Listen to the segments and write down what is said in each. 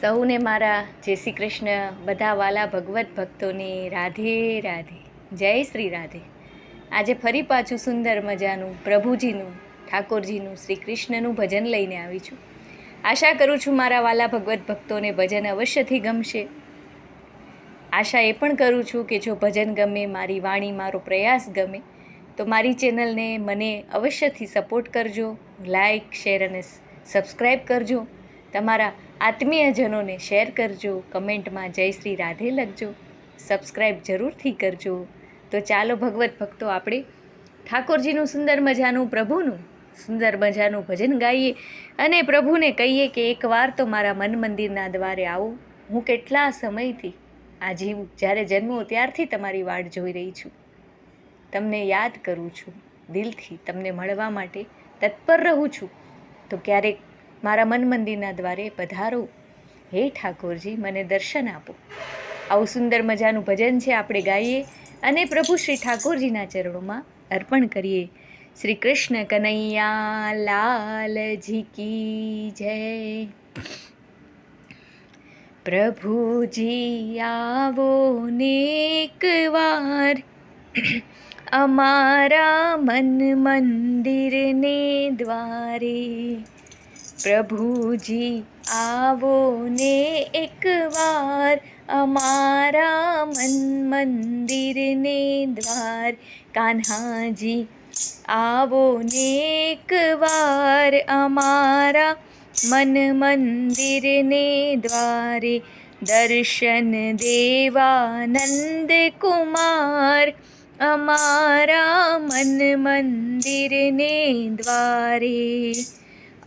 સૌને મારા જય શ્રી કૃષ્ણ. બધા વાલા ભગવત ભક્તોને રાધે રાધે, જય શ્રી રાધે. આજે ફરી પાછું સુંદર મજાનું પ્રભુજીનું, ઠાકોરજીનું, શ્રી કૃષ્ણનું ભજન લઈને આવી છું. આશા કરું છું મારા વાલા ભગવત ભક્તોને ભજન અવશ્યથી ગમશે. આશા એ પણ કરું છું કે જો ભજન ગમે, મારી વાણી, મારો પ્રયાસ ગમે તો મારી ચેનલને મને અવશ્યથી સપોર્ટ કરજો, લાઈક, શેર અને સબસ્ક્રાઈબ કરજો. તમારા આત્મીયજનોને શેર કરજો, કમેન્ટમાં જય શ્રી રાધે લખજો, સબસ્ક્રાઈબ જરૂરથી કરજો. તો ચાલો ભગવત ભક્તો, આપણે ઠાકોરજીનું સુંદર મજાનું, પ્રભુનું સુંદર મજાનું ભજન ગાઈએ અને પ્રભુને કહીએ કે એકવાર તો મારા મન મંદિરના દ્વારે આવો. હું કેટલા સમયથી આ જીવું, જ્યારે જન્મો ત્યારથી તમારી વાટ જોઈ રહી છું. તમને યાદ કરું છું, દિલથી તમને મળવા માટે તત્પર રહું છું. તો ક્યારેક મારા મન મંદિરના દ્વારે પધારો. હે ઠાકોરજી, મને દર્શન આપો. આવું સુંદર મજાનું ભજન છે, આપણે ગાઈએ અને પ્રભુ શ્રી ઠાકોરજીના ચરણોમાં અર્પણ કરીએ. શ્રી કૃષ્ણ કનૈયા લાલજી કી જય. પ્રભુજી આવો ને એકવાર અમારા મન મંદિરને દ્વારે. પ્રભુજી આવો ને એકવાર અમારા મન મંદિરને દ્વાર. કાન્હાજી આવો ને એકવાર અમારા મન મંદિરને દ્વારે. દર્શન દેવા નંદ કુમાર અમારા મન મંદિરને દ્વારે.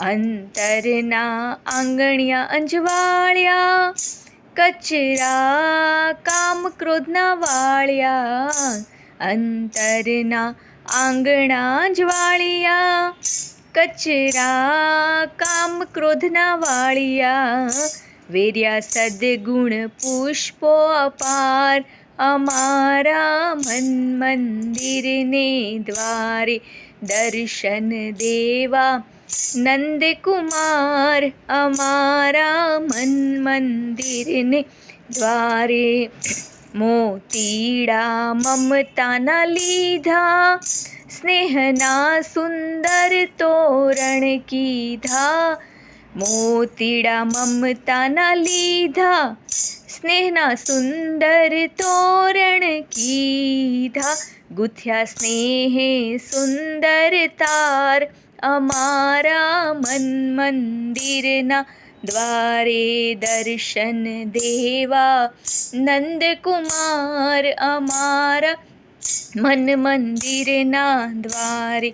અંતરના આંગણિયા અંજવાળ્યા, કચરા કામ ક્રોધના વાળ્યા. અંતરના આંગણા અંજવાળ્યા, કચરા કામ ક્રોધના વાળ્યા. વેર્યા સદગુણ પુષ્પો અપાર અમારા મન મંદિરને દ્વારે. દર્શન દેવા નંદકુમાર અમારા મન મંદિરને દ્વારે. મોતીડા મમતાના લીધા, સ્નેહના સુંદર તોરણ કીધા. મોતીડા મમતાના લીધા, સ્નેહના સુંદર તોરણ કીધા. ગુથ્યા સ્નેહે સુંદર તાર અમારા મન મંદિરના દ્વારે. દર્શન દેવા નંદકુમાર અમારા મન મંદિરના દ્વારે.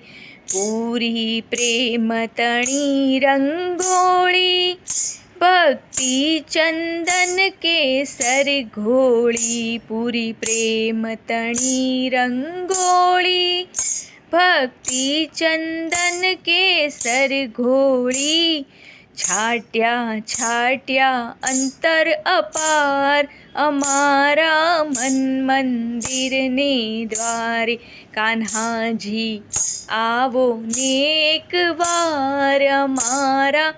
પૂરી પ્રેમ તણી રંગોળી, ભક્તિ ચંદન કેસર ઘોળી. પૂરી પ્રેમ તણી રંગોળી, ભક્તિ ચંદન કેસર ઘોળી. છાટ્યા છાટ્યા અંતર અપાર અમારા મન મંદિરને દ્વારે. કાન્હાજી આવો ને એકવાર અમારા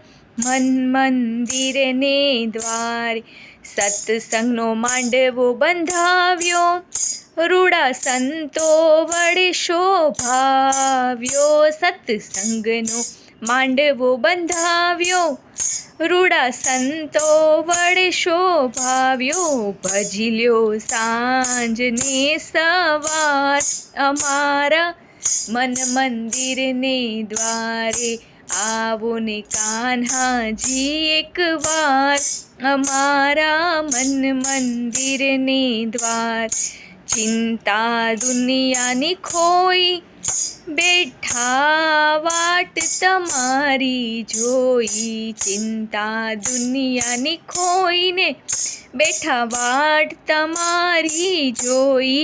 મન મંદિરને દ્વારે. સત્સંગનો માંડવો બંધાવ્યો, રૂડા સંતો વડે શોભાવ્યો. સત્સંગનો માંડવો બંધાવ્યો, રૂડા સંતો વડે શોભાવ્યો. ભજી લ્યો સાંજ ને સવાર અમારા મન મંદિરને દ્વારે. આવો ને કાન્હાજી એકવાર અમારા મન મંદિરને દ્વાર. ચિંતા દુનિયાની ખોઈ, બેઠા વાટ તમારી જોઈ. ચિંતા દુનિયાની ખોઈને, બેઠા વાટ તમારી જોઈ.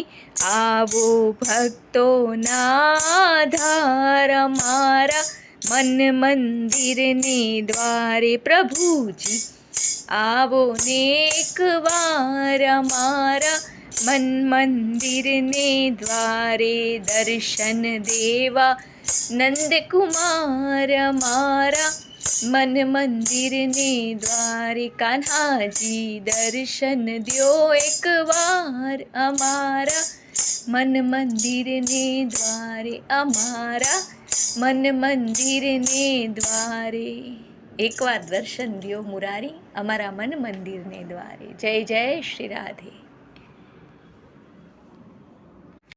આવો ભક્તોના આધાર અમારા મન મંદિરને દ્વારે. પ્રભુજી આવો ને એકવાર અમારા મન મંદિરને દ્વારે. દર્શન દેવા નંદકુમાર મારા મન મંદિરને દ્વારે કાન્હાજી દર્શન દ્યો એકવાર અમારા. મન મંદિરને દ્વારે અમારા, મન મંદિરને દ્વારે. એકવાર દર્શન દ્યો મુરારી અમારા મન મંદિરને દ્વારે. જય જય શ્રી રાધે.